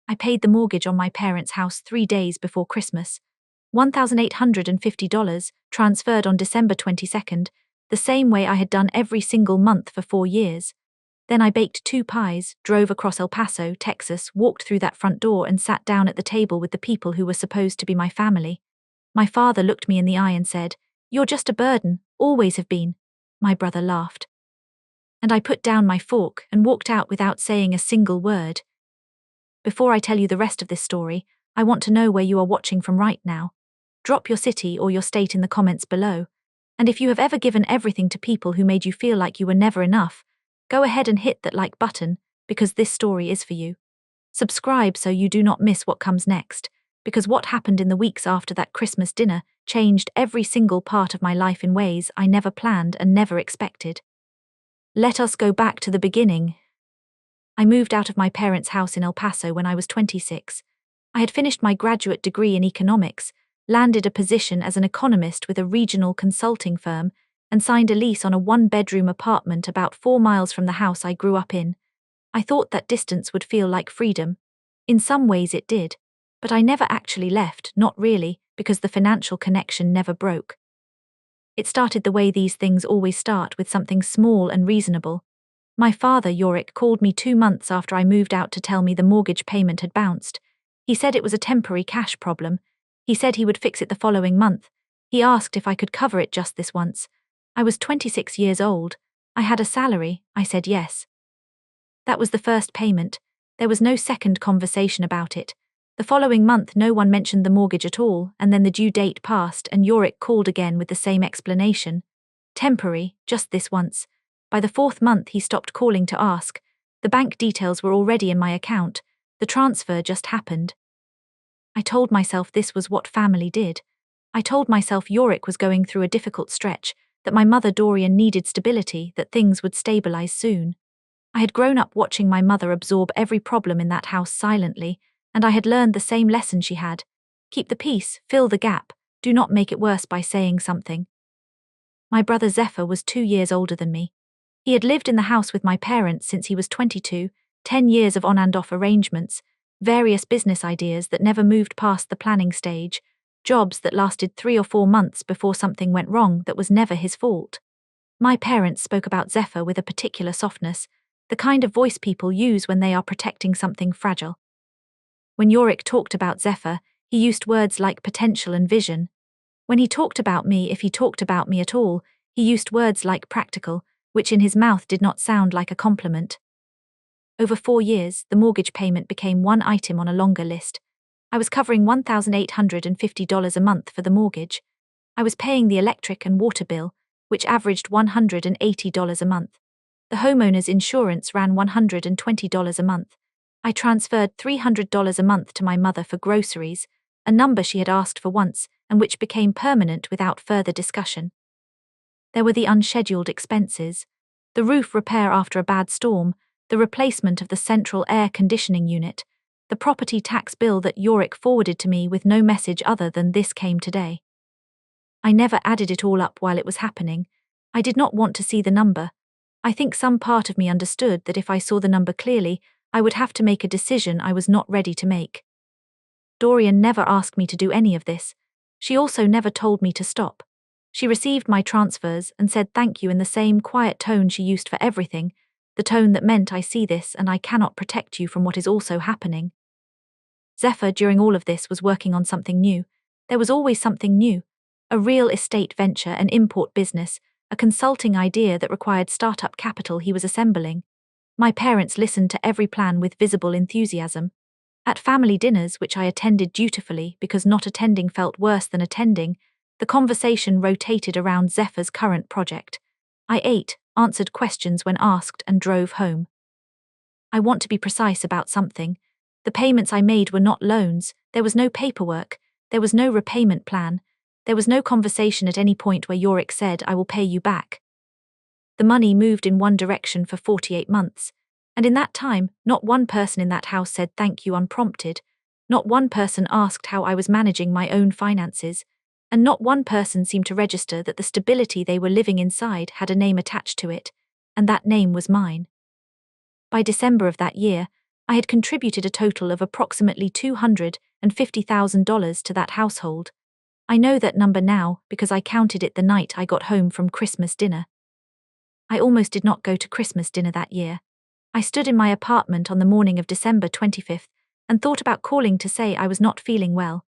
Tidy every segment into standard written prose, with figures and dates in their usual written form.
I paid the mortgage on my parents' house 3 days before Christmas. $1,850 transferred on December 22nd, the same way I had done every single month for 4 years. Then I baked 2 pies, drove across El Paso, Texas, walked through that front door and sat down at the table with the people who were supposed to be my family. My father looked me in the eye and said, "You're just a burden, always have been." My brother laughed. And I put down my fork and walked out without saying a single word. Before I tell you the rest of this story, I want to know where you are watching from right now. Drop your city or your state in the comments below. And if you have ever given everything to people who made you feel like you were never enough, go ahead and hit that like button, because this story is for you. Subscribe so you do not miss what comes next, because what happened in the weeks after that Christmas dinner changed every single part of my life in ways I never planned and never expected. Let us go back to the beginning. I moved out of my parents' house in El Paso when I was 26. I had finished my graduate degree in economics, landed a position as an economist with a regional consulting firm, and signed a lease on a 1-bedroom apartment about 4 miles from the house I grew up in. I thought that distance would feel like freedom. In some ways it did, but I never actually left, not really, because the financial connection never broke. It started the way these things always start, with something small and reasonable. My father, Yorick, called me 2 months after I moved out to tell me the mortgage payment had bounced. He said it was a temporary cash problem. He said he would fix it the following month. He asked if I could cover it just this once. I was 26 years old. I had a salary. I said yes. That was the first payment. There was no second conversation about it. The following month no one mentioned the mortgage at all, and then the due date passed and Yorick called again with the same explanation. Temporary, just this once. By the 4th month he stopped calling to ask. The bank details were already in my account. The transfer just happened. I told myself this was what family did. I told myself Yorick was going through a difficult stretch, that my mother Dorian needed stability, that things would stabilize soon. I had grown up watching my mother absorb every problem in that house silently, and I had learned the same lesson she had. Keep the peace, fill the gap, do not make it worse by saying something. My brother Zephyr was 2 years older than me. He had lived in the house with my parents since he was 22, 10 years of on and off arrangements, various business ideas that never moved past the planning stage, jobs that lasted 3 or 4 months before something went wrong that was never his fault. My parents spoke about Zephyr with a particular softness, the kind of voice people use when they are protecting something fragile. When Yorick talked about Zephyr, he used words like potential and vision. When he talked about me, if he talked about me at all, he used words like practical, which in his mouth did not sound like a compliment. Over 4 years, the mortgage payment became one item on a longer list. I was covering $1,850 a month for the mortgage. I was paying the electric and water bill, which averaged $180 a month. The homeowner's insurance ran $120 a month. I transferred $300 a month to my mother for groceries, a number she had asked for once and which became permanent without further discussion. There were the unscheduled expenses, the roof repair after a bad storm, the replacement of the central air conditioning unit, the property tax bill that Yorick forwarded to me with no message other than "this came today." I never added it all up while it was happening. I did not want to see the number. I think some part of me understood that if I saw the number clearly, I would have to make a decision I was not ready to make. Dorian never asked me to do any of this. She also never told me to stop. She received my transfers and said thank you in the same quiet tone she used for everything, the tone that meant I see this and I cannot protect you from what is also happening. Zephyr, during all of this, was working on something new. There was always something new. A real estate venture, an import business, a consulting idea that required startup capital he was assembling. My parents listened to every plan with visible enthusiasm. At family dinners, which I attended dutifully because not attending felt worse than attending, the conversation rotated around Zephyr's current project. I ate, answered questions when asked, and drove home. I want to be precise about something. The payments I made were not loans, there was no paperwork, there was no repayment plan, there was no conversation at any point where Yorick said, "I will pay you back." The money moved in one direction for 48 months, and in that time, not one person in that house said thank you unprompted, not one person asked how I was managing my own finances, and not one person seemed to register that the stability they were living inside had a name attached to it, and that name was mine. By December of that year, I had contributed a total of approximately $250,000 to that household. I know that number now because I counted it the night I got home from Christmas dinner. I almost did not go to Christmas dinner that year. I stood in my apartment on the morning of December 25th and thought about calling to say I was not feeling well.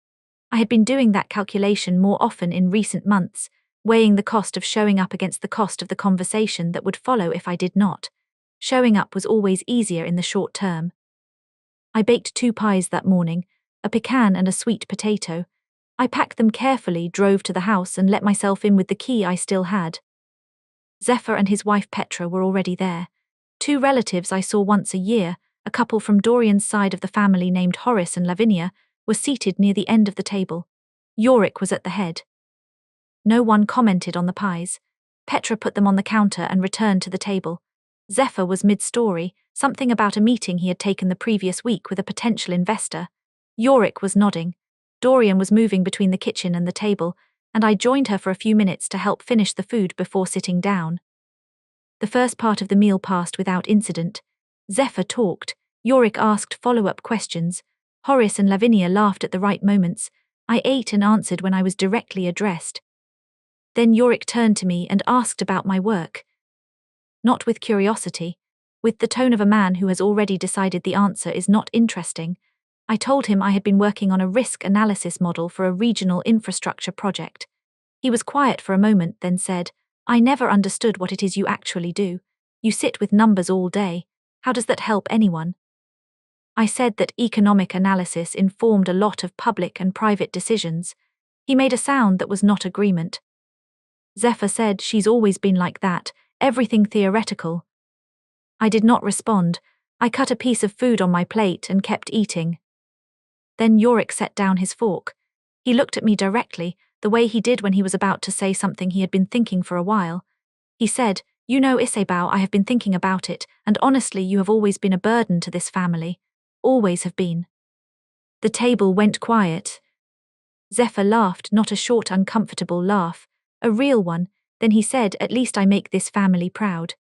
I had been doing that calculation more often in recent months, weighing the cost of showing up against the cost of the conversation that would follow if I did not. Showing up was always easier in the short term. I baked 2 pies that morning, a pecan and a sweet potato. I packed them carefully, drove to the house and let myself in with the key I still had. Zephyr and his wife Petra were already there. 2 relatives I saw once a year, a couple from Dorian's side of the family named Horace and Lavinia, were seated near the end of the table. Yorick was at the head. No one commented on the pies. Petra put them on the counter and returned to the table. Zephyr was mid-story, something about a meeting he had taken the previous week with a potential investor. Yorick was nodding. Dorian was moving between the kitchen and the table, and I joined her for a few minutes to help finish the food before sitting down. The first part of the meal passed without incident. Zephyr talked. Yorick asked follow-up questions. Horace and Lavinia laughed at the right moments. I ate and answered when I was directly addressed. Then Yorick turned to me and asked about my work. Not with curiosity, with the tone of a man who has already decided the answer is not interesting. I told him I had been working on a risk analysis model for a regional infrastructure project. He was quiet for a moment, then said, "I never understood what it is you actually do. You sit with numbers all day. How does that help anyone?" I said that economic analysis informed a lot of public and private decisions. He made a sound that was not agreement. Zephyr said she's always been like that, everything theoretical. I did not respond. I cut a piece of food on my plate and kept eating. Then Yorick set down his fork. He looked at me directly, the way he did when he was about to say something he had been thinking for a while. He said, "You know, Isabel, I have been thinking about it, and honestly you have always been a burden to this family. Always have been." The table went quiet. Zephyr laughed, not a short, uncomfortable laugh, a real one. Then he said, "At least I make this family proud."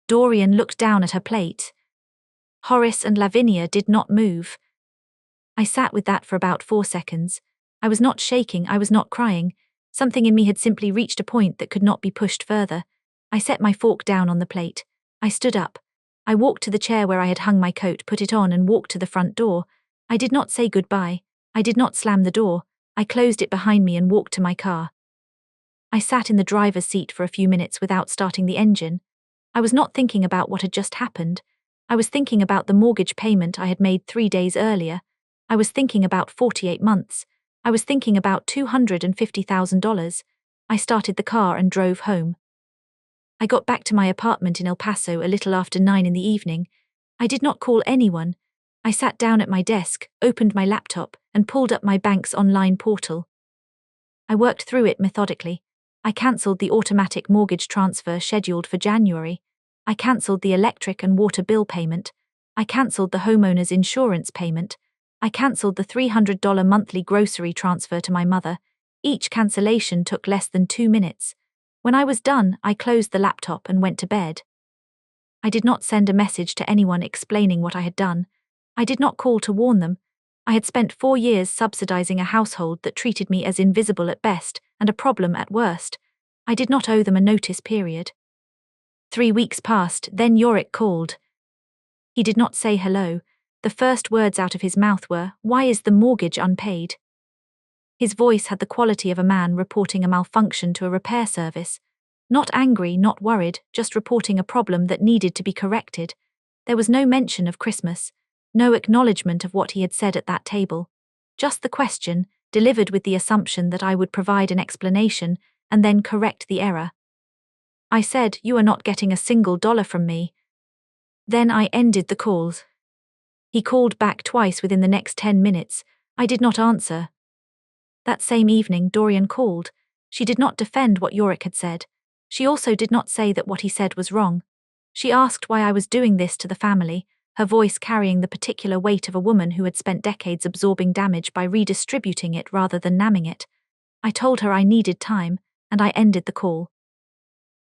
Dorian looked down at her plate. Horace and Lavinia did not move. I sat with that for about 4 seconds. I was not shaking, I was not crying. Something in me had simply reached a point that could not be pushed further. I set my fork down on the plate. I stood up. I walked to the chair where I had hung my coat, put it on and walked to the front door. I did not say goodbye. I did not slam the door. I closed it behind me and walked to my car. I sat in the driver's seat for a few minutes without starting the engine. I was not thinking about what had just happened. I was thinking about the mortgage payment I had made 3 days earlier. I was thinking about 48 months. I was thinking about $250,000. I started the car and drove home. I got back to my apartment in El Paso a little after 9 in the evening. I did not call anyone. I sat down at my desk, opened my laptop, and pulled up my bank's online portal. I worked through it methodically. I cancelled the automatic mortgage transfer scheduled for January. I cancelled the electric and water bill payment. I cancelled the homeowner's insurance payment. I cancelled the $300 monthly grocery transfer to my mother. Each cancellation took less than 2 minutes. When I was done, I closed the laptop and went to bed. I did not send a message to anyone explaining what I had done. I did not call to warn them. I had spent 4 years subsidizing a household that treated me as invisible at best and a problem at worst. I did not owe them a notice period. 3 weeks passed, then Yorick called. He did not say hello. The first words out of his mouth were, "Why is the mortgage unpaid?" His voice had the quality of a man reporting a malfunction to a repair service. Not angry, not worried, just reporting a problem that needed to be corrected. There was no mention of Christmas, no acknowledgement of what he had said at that table. Just the question, delivered with the assumption that I would provide an explanation and then correct the error. I said, "You are not getting a single dollar from me." Then I ended the calls. He called back twice within the next 10 minutes. I did not answer. That same evening, Dorian called. She did not defend what Yorick had said. She also did not say that what he said was wrong. She asked why I was doing this to the family, her voice carrying the particular weight of a woman who had spent decades absorbing damage by redistributing it rather than numbing it. I told her I needed time, and I ended the call.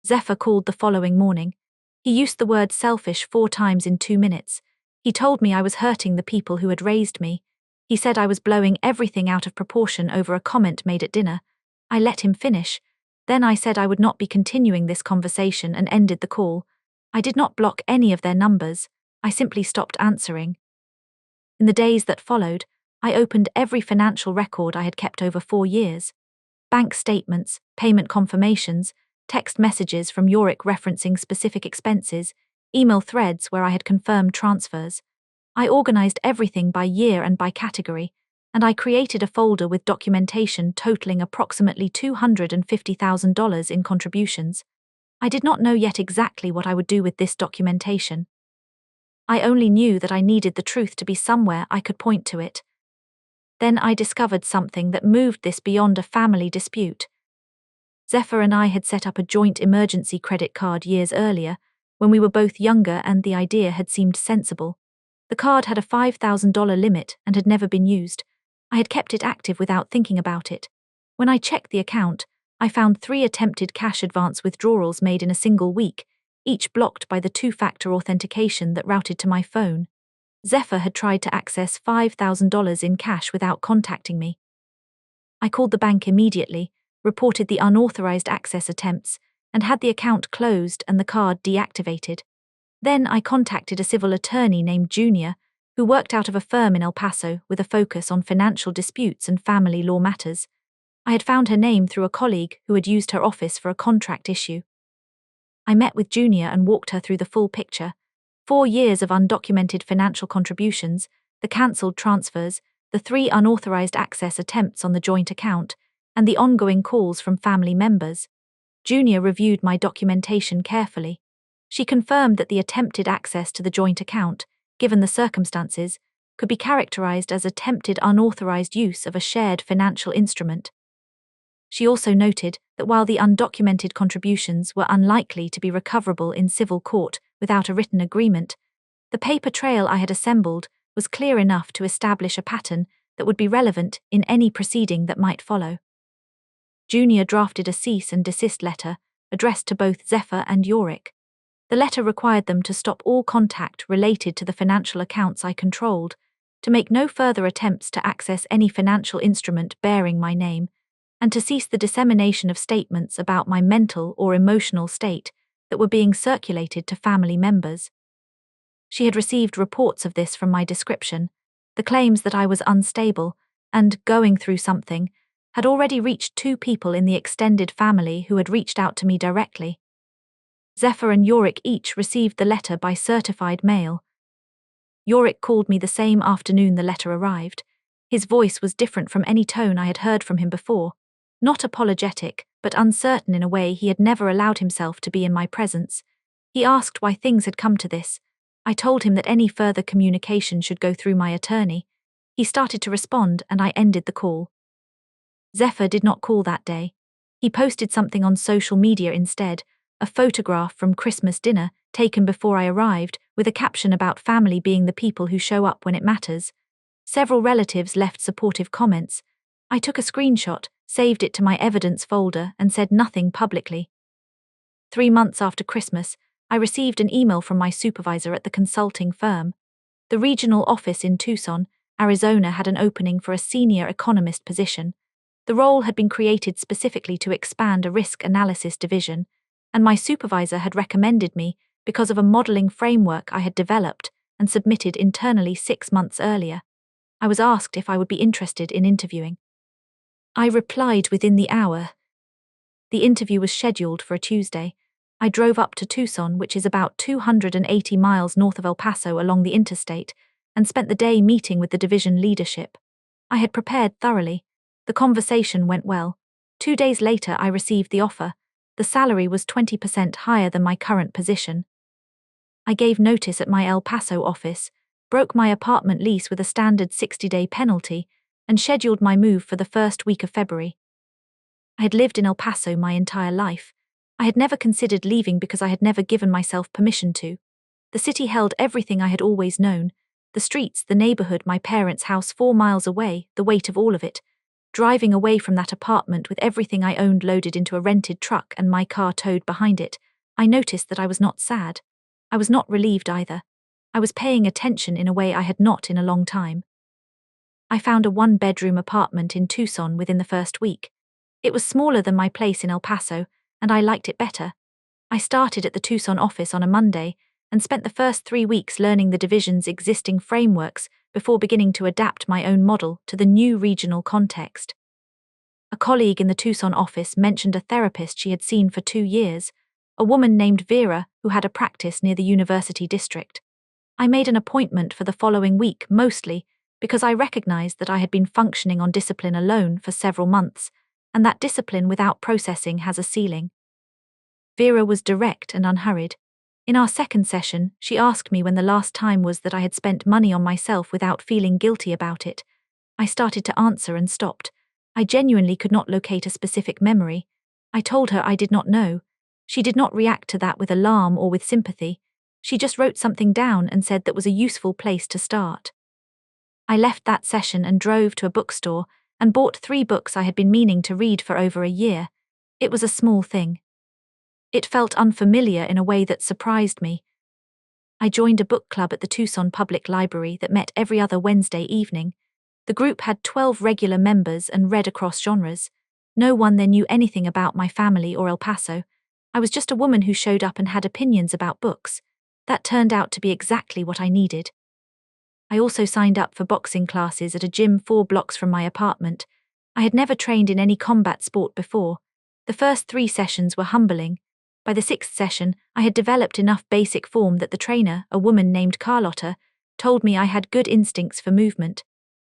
Zephyr called the following morning. He used the word selfish 4 times in 2 minutes. He told me I was hurting the people who had raised me. He said I was blowing everything out of proportion over a comment made at dinner. I let him finish. Then I said I would not be continuing this conversation and ended the call. I did not block any of their numbers. I simply stopped answering. In the days that followed, I opened every financial record I had kept over 4 years. Bank statements, payment confirmations, text messages from Yorick referencing specific expenses, email threads where I had confirmed transfers. I organized everything by year and by category, and I created a folder with documentation totaling approximately $250,000 in contributions. I did not know yet exactly what I would do with this documentation. I only knew that I needed the truth to be somewhere I could point to it. Then I discovered something that moved this beyond a family dispute. Zephyr and I had set up a joint emergency credit card years earlier, when we were both younger and the idea had seemed sensible. The card had a $5,000 limit and had never been used. I had kept it active without thinking about it. When I checked the account, I found 3 attempted cash advance withdrawals made in a single week, each blocked by the 2-factor authentication that routed to my phone. Zephyr had tried to access $5,000 in cash without contacting me. I called the bank immediately, reported the unauthorized access attempts, and had the account closed and the card deactivated. Then I contacted a civil attorney named Junior, who worked out of a firm in El Paso with a focus on financial disputes and family law matters. I had found her name through a colleague who had used her office for a contract issue. I met with Junior and walked her through the full picture: 4 years of undocumented financial contributions, the cancelled transfers, the 3 unauthorized access attempts on the joint account, and the ongoing calls from family members. Junior reviewed my documentation carefully. She confirmed that the attempted access to the joint account, given the circumstances, could be characterized as attempted unauthorized use of a shared financial instrument. She also noted that while the undocumented contributions were unlikely to be recoverable in civil court without a written agreement, the paper trail I had assembled was clear enough to establish a pattern that would be relevant in any proceeding that might follow. Junior drafted a cease and desist letter addressed to both Zephyr and Yorick. The letter required them to stop all contact related to the financial accounts I controlled, to make no further attempts to access any financial instrument bearing my name, and to cease the dissemination of statements about my mental or emotional state that were being circulated to family members. She had received reports of this from my description. The claims that I was unstable and going through something had already reached 2 people in the extended family who had reached out to me directly. Zephyr and Yorick each received the letter by certified mail. Yorick called me the same afternoon the letter arrived. His voice was different from any tone I had heard from him before, not apologetic, but uncertain in a way he had never allowed himself to be in my presence. He asked why things had come to this. I told him that any further communication should go through my attorney. He started to respond and I ended the call. Zephyr did not call that day. He posted something on social media instead, a photograph from Christmas dinner taken before I arrived with a caption about family being the people who show up when it matters. Several relatives left supportive comments. I took a screenshot, saved it to my evidence folder, and said nothing publicly. 3 months after Christmas, I received an email from my supervisor at the consulting firm. The regional office in Tucson, Arizona had an opening for a senior economist position. The role had been created specifically to expand a risk analysis division, and my supervisor had recommended me because of a modeling framework I had developed and submitted internally 6 months earlier. I was asked if I would be interested in interviewing. I replied within the hour. The interview was scheduled for a Tuesday. I drove up to Tucson, which is about 280 miles north of El Paso along the interstate, and spent the day meeting with the division leadership. I had prepared thoroughly. The conversation went well. 2 days later, I received the offer. The salary was 20% higher than my current position. I gave notice at my El Paso office, broke my apartment lease with a standard 60-day penalty, and scheduled my move for the first week of February. I had lived in El Paso my entire life. I had never considered leaving because I had never given myself permission to. The city held everything I had always known: the streets, the neighborhood, my parents' house 4 miles away, the weight of all of it. Driving away from that apartment with everything I owned loaded into a rented truck and my car towed behind it, I noticed that I was not sad. I was not relieved either. I was paying attention in a way I had not in a long time. I found a one-bedroom apartment in Tucson within the first week. It was smaller than my place in El Paso, and I liked it better. I started at the Tucson office on a Monday and spent the first 3 weeks learning the division's existing frameworks before beginning to adapt my own model to the new regional context. A colleague in the Tucson office mentioned a therapist she had seen for 2 years, a woman named Vera who had a practice near the university district. I made an appointment for the following week, mostly because I recognized that I had been functioning on discipline alone for several months, and that discipline without processing has a ceiling. Vera was direct and unhurried. In our second session, she asked me when the last time was that I had spent money on myself without feeling guilty about it. I started to answer and stopped. I genuinely could not locate a specific memory. I told her I did not know. She did not react to that with alarm or with sympathy. She just wrote something down and said that was a useful place to start. I left that session and drove to a bookstore and bought 3 books I had been meaning to read for over a year. It was a small thing. It felt unfamiliar in a way that surprised me. I joined a book club at the Tucson Public Library that met every other Wednesday evening. The group had 12 regular members and read across genres. No one there knew anything about my family or El Paso. I was just a woman who showed up and had opinions about books. That turned out to be exactly what I needed. I also signed up for boxing classes at a gym 4 blocks from my apartment. I had never trained in any combat sport before. The first 3 sessions were humbling. By the 6th session, I had developed enough basic form that the trainer, a woman named Carlotta, told me I had good instincts for movement.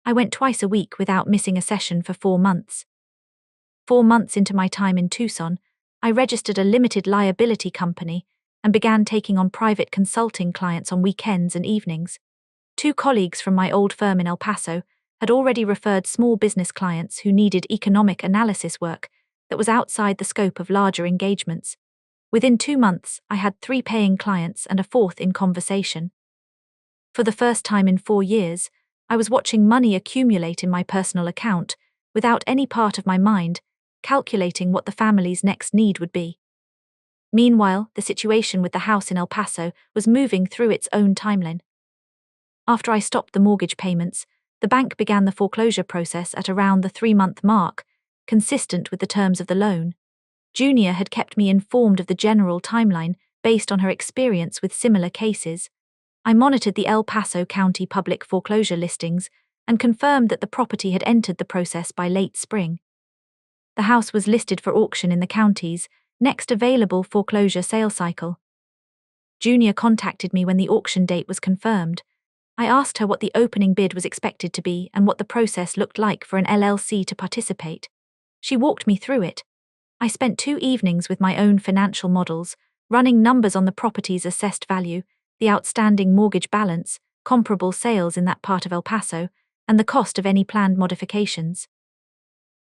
I went twice a week without missing a session for 4 months. 4 months into my time in Tucson, I registered a limited liability company and began taking on private consulting clients on weekends and evenings. 2 colleagues from my old firm in El Paso had already referred small business clients who needed economic analysis work that was outside the scope of larger engagements. Within 2 months, I had 3 paying clients and a 4th in conversation. For the first time in 4 years, I was watching money accumulate in my personal account without any part of my mind calculating what the family's next need would be. Meanwhile, the situation with the house in El Paso was moving through its own timeline. After I stopped the mortgage payments, the bank began the foreclosure process at around the 3-month mark, consistent with the terms of the loan. Junior had kept me informed of the general timeline based on her experience with similar cases. I monitored the El Paso County public foreclosure listings and confirmed that the property had entered the process by late spring. The house was listed for auction in the county's next available foreclosure sale cycle. Junior contacted me when the auction date was confirmed. I asked her what the opening bid was expected to be and what the process looked like for an LLC to participate. She walked me through it. I spent 2 evenings with my own financial models, running numbers on the property's assessed value, the outstanding mortgage balance, comparable sales in that part of El Paso, and the cost of any planned modifications.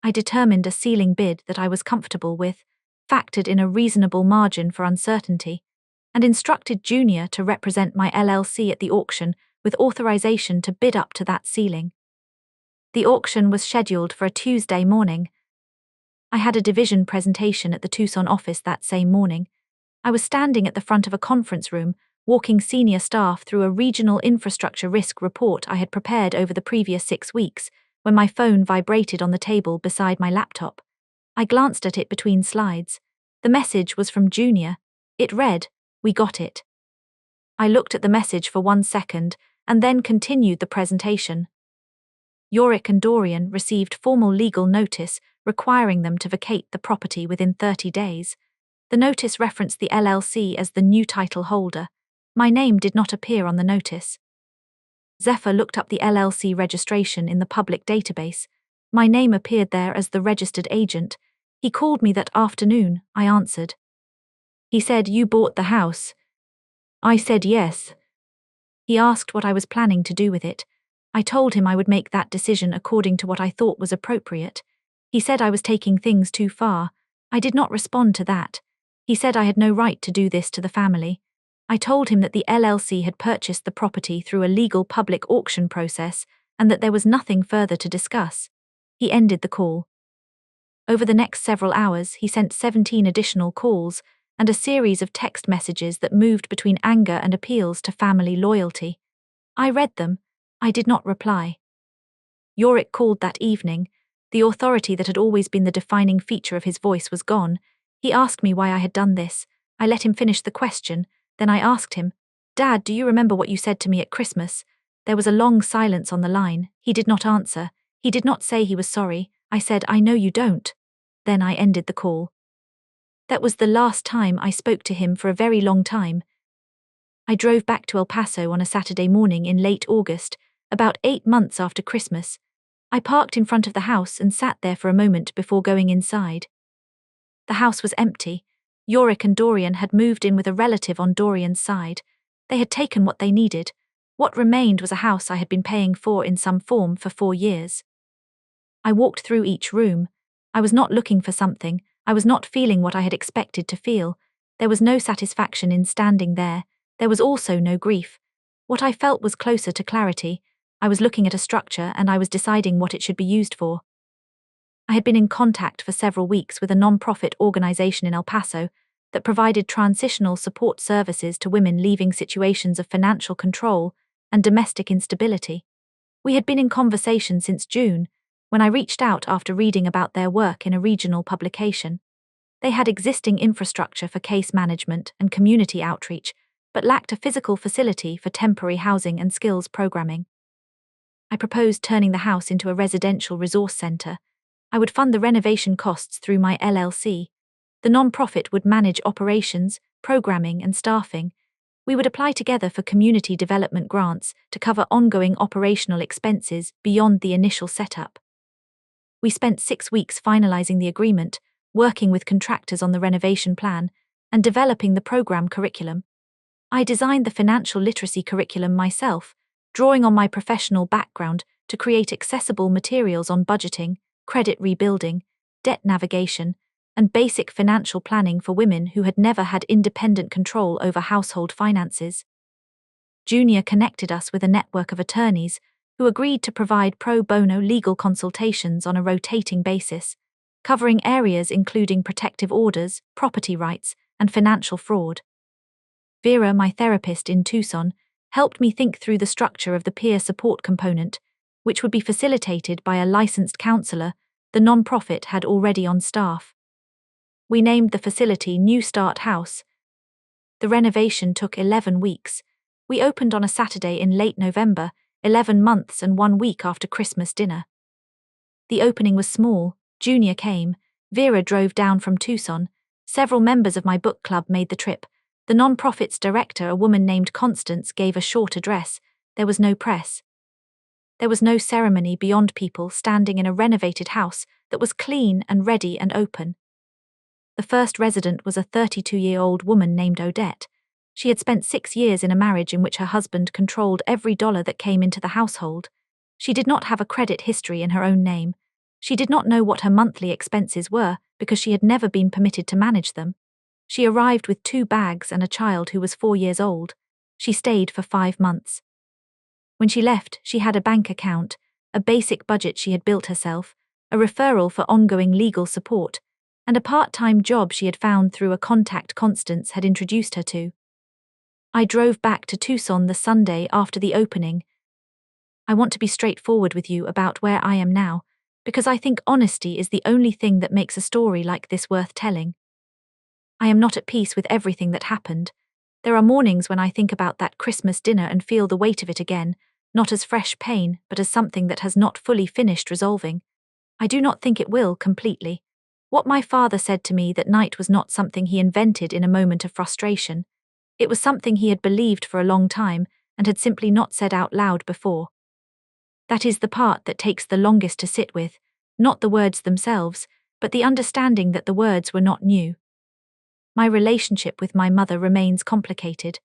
I determined a ceiling bid that I was comfortable with, factored in a reasonable margin for uncertainty, and instructed Junior to represent my LLC at the auction with authorization to bid up to that ceiling. The auction was scheduled for a Tuesday morning. I had a division presentation at the Tucson office that same morning. I was standing at the front of a conference room, walking senior staff through a regional infrastructure risk report I had prepared over the previous 6 weeks, when my phone vibrated on the table beside my laptop. I glanced at it between slides. The message was from Junior. It read, "We got it." I looked at the message for 1 second and then continued the presentation. Yorick and Dorian received formal legal notice requiring them to vacate the property within 30 days. The notice referenced the LLC as the new title holder. My name did not appear on the notice. Zephyr looked up the LLC registration in the public database. My name appeared there as the registered agent. He called me that afternoon. I answered. He said, "You bought the house." I said yes. He asked what I was planning to do with it. I told him I would make that decision according to what I thought was appropriate. He said I was taking things too far. I did not respond to that. He said I had no right to do this to the family. I told him that the LLC had purchased the property through a legal public auction process and that there was nothing further to discuss. He ended the call. Over the next several hours, he sent 17 additional calls, and a series of text messages that moved between anger and appeals to family loyalty. I read them. I did not reply. Yorick called that evening. The authority that had always been the defining feature of his voice was gone. He asked me why I had done this. I let him finish the question. Then I asked him, "Dad, do you remember what you said to me at Christmas?" There was a long silence on the line. He did not answer. He did not say he was sorry. I said, "I know you don't." Then I ended the call. That was the last time I spoke to him for a very long time. I drove back to El Paso on a Saturday morning in late August, about 8 months after Christmas. I parked in front of the house and sat there for a moment before going inside. The house was empty. Yorick and Dorian had moved in with a relative on Dorian's side. They had taken what they needed. What remained was a house I had been paying for in some form for 4 years. I walked through each room. I was not looking for something. I was not feeling what I had expected to feel. There was no satisfaction in standing there. There was also no grief. What I felt was closer to clarity. I was looking at a structure and I was deciding what it should be used for. I had been in contact for several weeks with a non-profit organization in El Paso that provided transitional support services to women leaving situations of financial control and domestic instability. We had been in conversation since June, when I reached out after reading about their work in a regional publication. They had existing infrastructure for case management and community outreach, but lacked a physical facility for temporary housing and skills programming. I proposed turning the house into a residential resource center. I would fund the renovation costs through my LLC. The non-profit would manage operations, programming, and staffing. We would apply together for community development grants to cover ongoing operational expenses beyond the initial setup. We spent 6 weeks finalizing the agreement, working with contractors on the renovation plan, and developing the program curriculum. I designed the financial literacy curriculum myself, drawing on my professional background to create accessible materials on budgeting, credit rebuilding, debt navigation, and basic financial planning for women who had never had independent control over household finances. Junior connected us with a network of attorneys who agreed to provide pro bono legal consultations on a rotating basis, covering areas including protective orders, property rights, and financial fraud. Vera, my therapist in Tucson, helped me think through the structure of the peer support component, which would be facilitated by a licensed counselor the non-profit had already on staff. We named the facility New Start House. The renovation took 11 weeks. We opened on a Saturday in late November, 11 months and 1 week after Christmas dinner. The opening was small. Junior came. Vera drove down from Tucson. Several members of my book club made the trip. The non-profit's director, a woman named Constance, gave a short address. There was no press. There was no ceremony beyond people standing in a renovated house that was clean and ready and open. The first resident was a 32-year-old woman named Odette. She had spent 6 years in a marriage in which her husband controlled every dollar that came into the household. She did not have a credit history in her own name. She did not know what her monthly expenses were because she had never been permitted to manage them. She arrived with 2 bags and a child who was 4 years old. She stayed for 5 months. When she left, she had a bank account, a basic budget she had built herself, a referral for ongoing legal support, and a part-time job she had found through a contact Constance had introduced her to. I drove back to Tucson the Sunday after the opening. I want to be straightforward with you about where I am now, because I think honesty is the only thing that makes a story like this worth telling. I am not at peace with everything that happened. There are mornings when I think about that Christmas dinner and feel the weight of it again, not as fresh pain, but as something that has not fully finished resolving. I do not think it will completely. What my father said to me that night was not something he invented in a moment of frustration. It was something he had believed for a long time and had simply not said out loud before. That is the part that takes the longest to sit with, not the words themselves, but the understanding that the words were not new. My relationship with my mother remains complicated.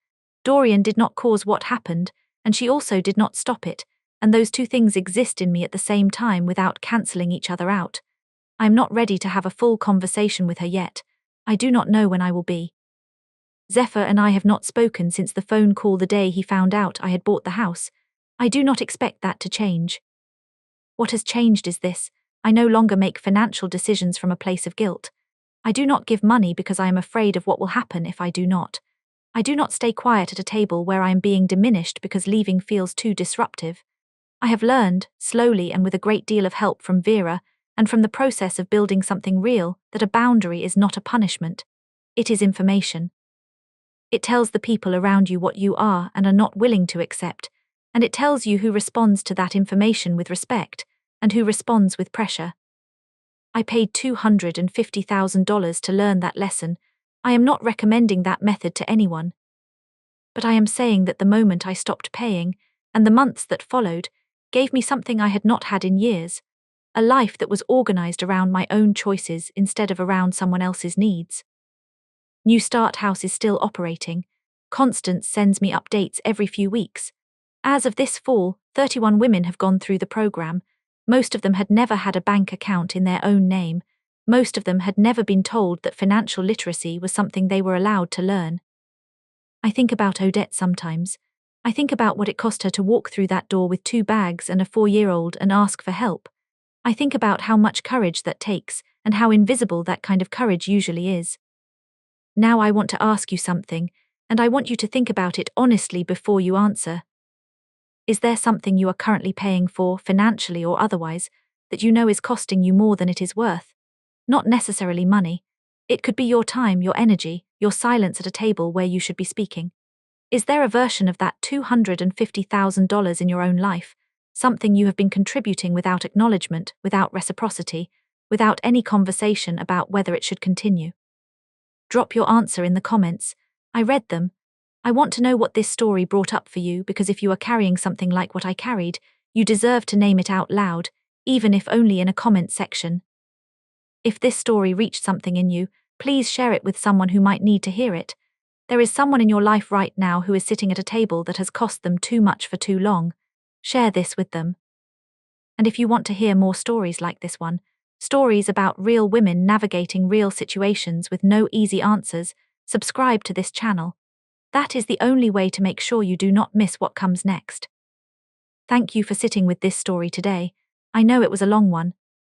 Dorian did not cause what happened, and she also did not stop it, and those two things exist in me at the same time without cancelling each other out. I am not ready to have a full conversation with her yet. I do not know when I will be. Zephyr and I have not spoken since the phone call the day he found out I had bought the house. I do not expect that to change. What has changed is this: I no longer make financial decisions from a place of guilt. I do not give money because I am afraid of what will happen if I do not. I do not stay quiet at a table where I am being diminished because leaving feels too disruptive. I have learned, slowly and with a great deal of help from Vera, and from the process of building something real, that a boundary is not a punishment. It is information. It tells the people around you what you are and are not willing to accept, and it tells you who responds to that information with respect, and who responds with pressure. I paid $250,000 to learn that lesson. I am not recommending that method to anyone. But I am saying that the moment I stopped paying, and the months that followed, gave me something I had not had in years, a life that was organized around my own choices instead of around someone else's needs. New Start House is still operating. Constance sends me updates every few weeks. As of this fall, 31 women have gone through the program. Most of them had never had a bank account in their own name. Most of them had never been told that financial literacy was something they were allowed to learn. I think about Odette sometimes. I think about what it cost her to walk through that door with 2 bags and a 4-year-old and ask for help. I think about how much courage that takes and how invisible that kind of courage usually is. Now I want to ask you something, and I want you to think about it honestly before you answer. Is there something you are currently paying for, financially or otherwise, that you know is costing you more than it is worth? Not necessarily money. It could be your time, your energy, your silence at a table where you should be speaking. Is there a version of that $250,000 in your own life, something you have been contributing without acknowledgement, without reciprocity, without any conversation about whether it should continue? Drop your answer in the comments. I read them. I want to know what this story brought up for you, because if you are carrying something like what I carried, you deserve to name it out loud, even if only in a comment section. If this story reached something in you, please share it with someone who might need to hear it. There is someone in your life right now who is sitting at a table that has cost them too much for too long. Share this with them. And if you want to hear more stories like this one, stories about real women navigating real situations with no easy answers, subscribe to this channel. That is the only way to make sure you do not miss what comes next. Thank you for sitting with this story today. I know it was a long one.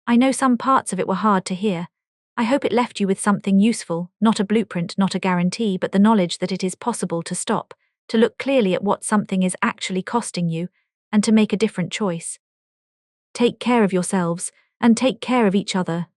I know some parts of it were hard to hear. I hope it left you with something useful, not a blueprint, not a guarantee, but the knowledge that it is possible to stop, to look clearly at what something is actually costing you, and to make a different choice. Take care of yourselves, and take care of each other.